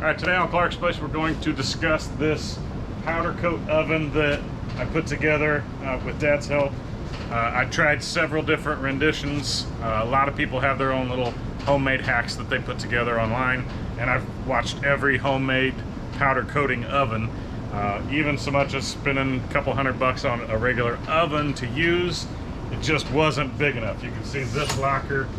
All right, today on ClarksPlace, we're going to discuss this powder coat oven that I put together with Dad's help. I tried several different renditions. A lot of people have their own little homemade hacks that they put together online, and I've watched every homemade powder coating oven, even so much as spending a couple $100 on a regular oven to use. It just wasn't big enough. You can see this locker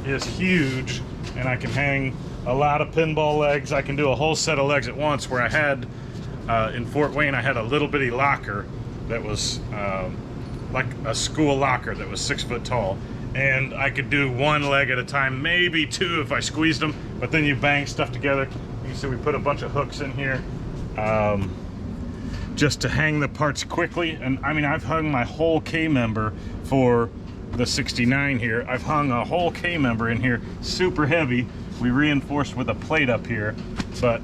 is huge, and I can hang a lot of pinball legs. I can do a whole set of legs at once, where I had in Fort Wayne, I had a little bitty locker that was like a school locker that was 6 foot tall, and I could do one leg at a time, maybe two if I squeezed them, but then you bang stuff together. You can see we put a bunch of hooks in here just to hang the parts quickly. And I mean, I've hung my whole K-member for the 69 here. I've hung a whole K-member in here, super heavy. We reinforced with a plate up here, but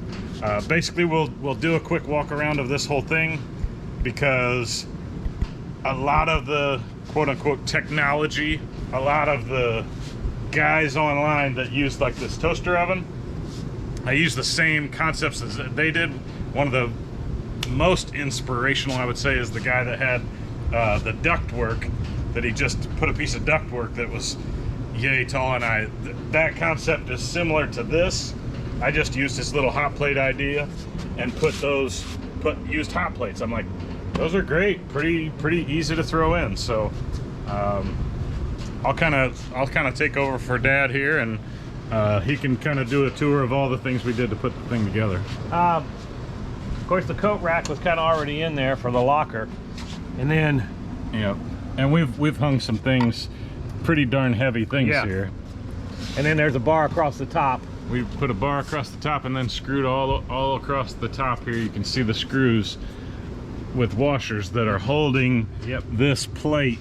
basically we'll do a quick walk around of this whole thing, because a lot of the quote-unquote technology, a lot of the guys online that use like this toaster oven, I use the same concepts as they did. One of the most inspirational, I would say, is the guy that had the ductwork, that he just put a piece of ductwork that was yay tall, and that concept is similar to this. I just used this little hot plate idea and used hot plates. I'm like, those are great, pretty easy to throw in. So I'll kind of take over for Dad here, and he can kind of do a tour of all the things we did to put the thing together. Of course, the coat rack was kind of already in there for the locker, and then and we've hung some things, pretty darn heavy things here. And then there's a bar across the top. We put a bar across the top and then screwed all across the top here. You can see the screws with washers that are holding this plate,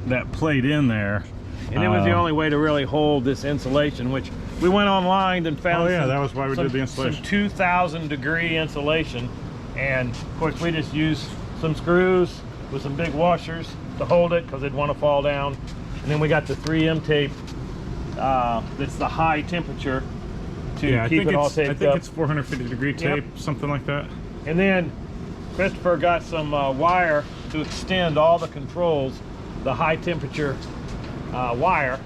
that plate in there. And it was the only way to really hold this insulation, which we went online and found. Oh yeah, that was why we did the insulation. Some 2,000 degree insulation, and of course we just used some screws with some big washers to hold it, because it'd want to fall down. And then we got the 3M tape that's the high temperature to keep it all taped up. I think it's 450 degree tape, something like that. And then Christopher got some wire to extend all the controls, the high temperature wire,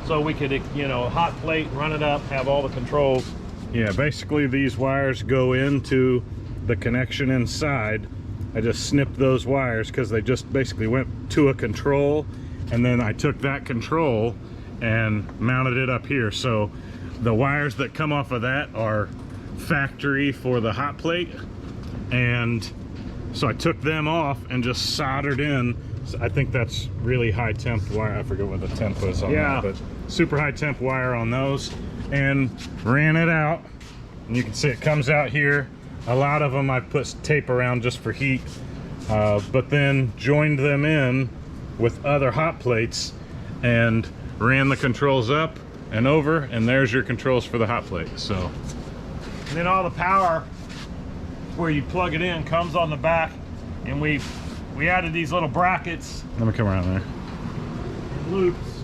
so we could, hot plate, run it up, have all the controls. Yeah, basically these wires go into the connection inside. I just snipped those wires because they just basically went to a control, and then I took that control and mounted it up here. So the wires that come off of that are factory for the hot plate, and so I took them off and just soldered in. So I think that's really high temp wire. I forget what the temp was on that, but super high temp wire on those, and ran it out. And you can see it comes out here. A lot of them I put tape around just for heat, but then joined them in with other hot plates and ran the controls up and over, and there's your controls for the hot plate. So, and then all the power where you plug it in comes on the back, and we added these little brackets. Let me come around there. Loops.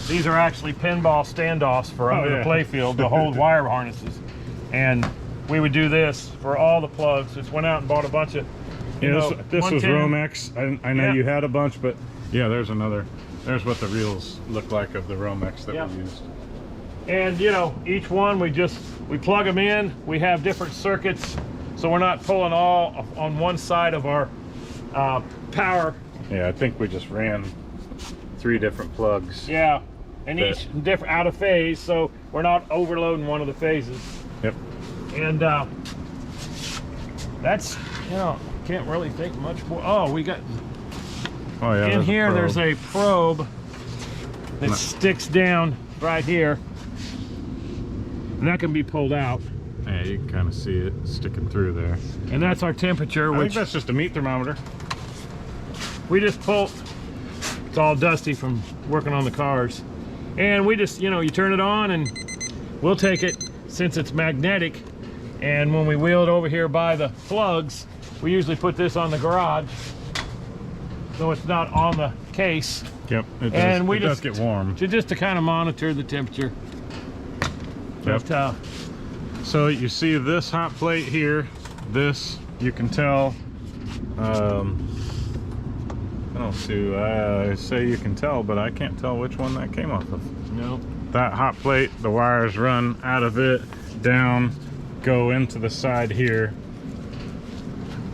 These are actually pinball standoffs for under the playfield to hold wire harnesses, and we would do this for all the plugs. Just went out and bought a bunch of, this was Romex. I know you had a bunch, but yeah, there's another. There's what the reels look like of the Romex that we used. And each one we plug them in. We have different circuits, so we're not pulling all on one side of our power. Yeah, I think we just ran 3 different plugs. Yeah, and each different out of phase, so we're not overloading one of the phases. Yep. And that's, can't really think much more. Oh, we got in here. There's a probe that sticks down right here, and that can be pulled out. Yeah, you can kind of see it sticking through there. And that's our temperature. I think that's just a meat thermometer. We just pull. It's all dusty from working on the cars, and we just, you turn it on, and we'll take it, since it's magnetic. And when we wheel it over here by the plugs, we usually put this on the garage, so it's not on the case. Yep, it does get warm. Just to kind of monitor the temperature. But So you see this hot plate here, this you can tell, I don't see, I say you can tell, but I can't tell which one that came off of. No. That hot plate, the wires run out of it, down, go into the side here,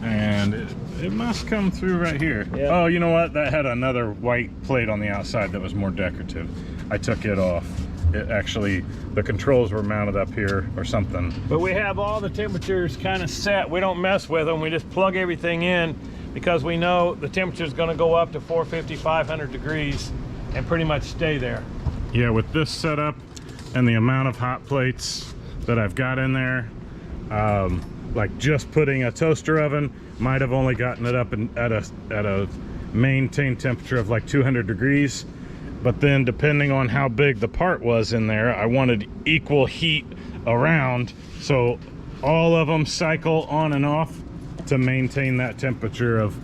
and it must come through right here. Yeah. Oh, you know what? That had another white plate on the outside that was more decorative. I took it off. It actually, the controls were mounted up here or something. But we have all the temperatures kind of set. We don't mess with them. We just plug everything in because we know the temperature is going to go up to 450, 500 degrees and pretty much stay there. Yeah, with this setup and the amount of hot plates that I've got in there, like just putting a toaster oven might have only gotten it up at a maintained temperature of like 200 degrees. But then depending on how big the part was in there, I wanted equal heat around, so all of them cycle on and off to maintain that temperature of,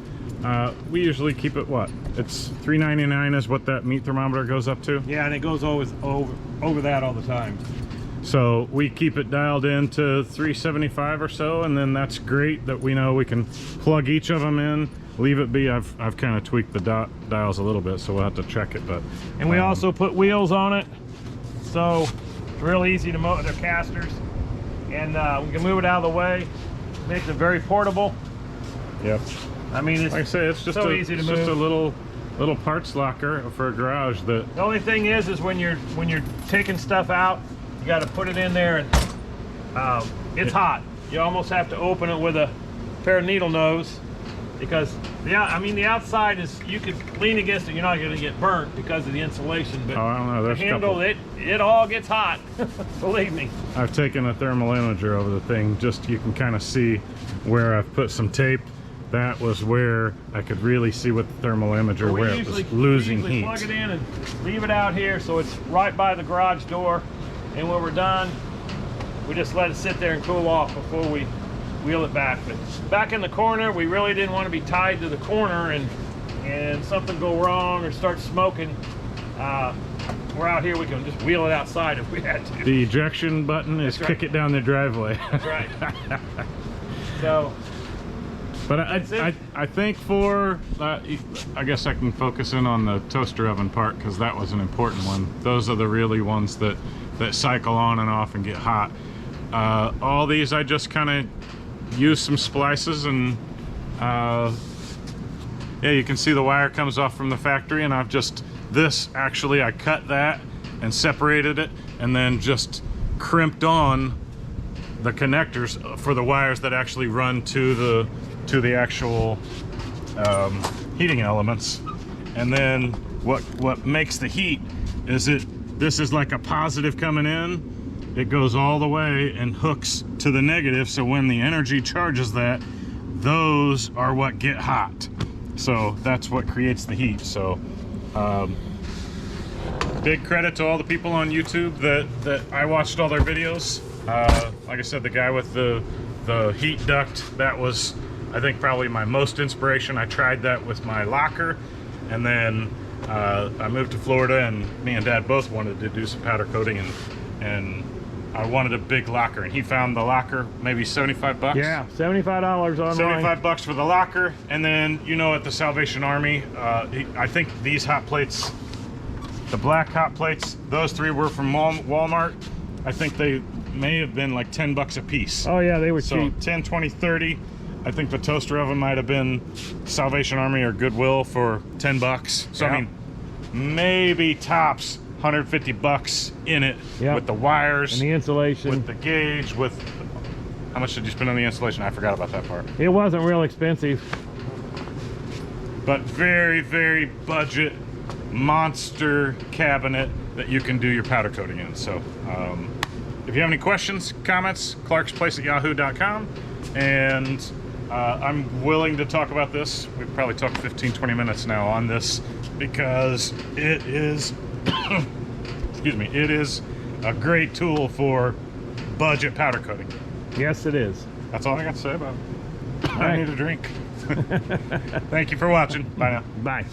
we usually keep it, what? It's $3.99 is what that meat thermometer goes up to? Yeah, and it goes always over that all the time. So we keep it dialed in to 375 or so, and then that's great that we know we can plug each of them in, leave it be. I've kind of tweaked the dials a little bit, so we'll have to check it. But and we also put wheels on it, so it's real easy to move. They're casters, and we can move it out of the way. Makes it very portable. Yep. I mean, it's like I say, it's just so easy to move. Just a little parts locker for a garage. That the only thing is when you're taking stuff out, you got to put it in there, and it's hot. You almost have to open it with a pair of needle nose, because the outside is, you could lean against it, you're not going to get burnt because of the insulation, but I don't know, there's the handle, it all gets hot. Believe me. I've taken a thermal imager over the thing, just you can kind of see where I've put some tape. That was where I could really see with the thermal imager where it was losing heat. Plug it in and leave it out here so it's right by the garage door, and when we're done, we just let it sit there and cool off before we wheel it back. But back in the corner, we really didn't want to be tied to the corner and something go wrong or start smoking. We're out here, we can just wheel it outside if we had to. The ejection button is kick it down the driveway. That's right. So, but I think for, I guess I can focus in on the toaster oven part, because that was an important one. Those are the really ones that cycle on and off and get hot. All these I just kind of use some splices, and yeah, you can see the wire comes off from the factory, and I've just, actually I cut that and separated it and then just crimped on the connectors for the wires that actually run to the actual heating elements. And then what makes the heat is this is like a positive coming in, it goes all the way and hooks to the negative, so when the energy charges that, those are what get hot. So that's what creates the heat. So big credit to all the people on YouTube that I watched all their videos. Like I said, the guy with the heat duct, that was, I think, probably my most inspiration. I tried that with my locker, and then I moved to Florida, and me and Dad both wanted to do some powder coating, and I wanted a big locker, and he found the locker, maybe 75 bucks. Yeah, $75 online. 75 bucks for the locker. And then, you know, at the Salvation Army, I think these hot plates, the black hot plates, those three were from Walmart. I think they may have been like 10 bucks a piece. Oh yeah, they were so cheap. 10, 20, 30. I think the toaster oven might have been Salvation Army or Goodwill for 10 bucks. So yeah. I mean, maybe tops 150 bucks in it, yep, with the wires and the insulation, with the gauge, with how much did you spend on the insulation? I forgot about that part. It wasn't real expensive, but very, very budget monster cabinet that you can do your powder coating in. So if you have any questions, comments, ClarksPlace@yahoo.com, and I'm willing to talk about this. We've probably talked 15-20 minutes now on this, because it is excuse me, it is a great tool for budget powder coating. Yes, it is. That's all I got to say about it. All I right. need a drink. Thank you for watching. Bye now. Bye.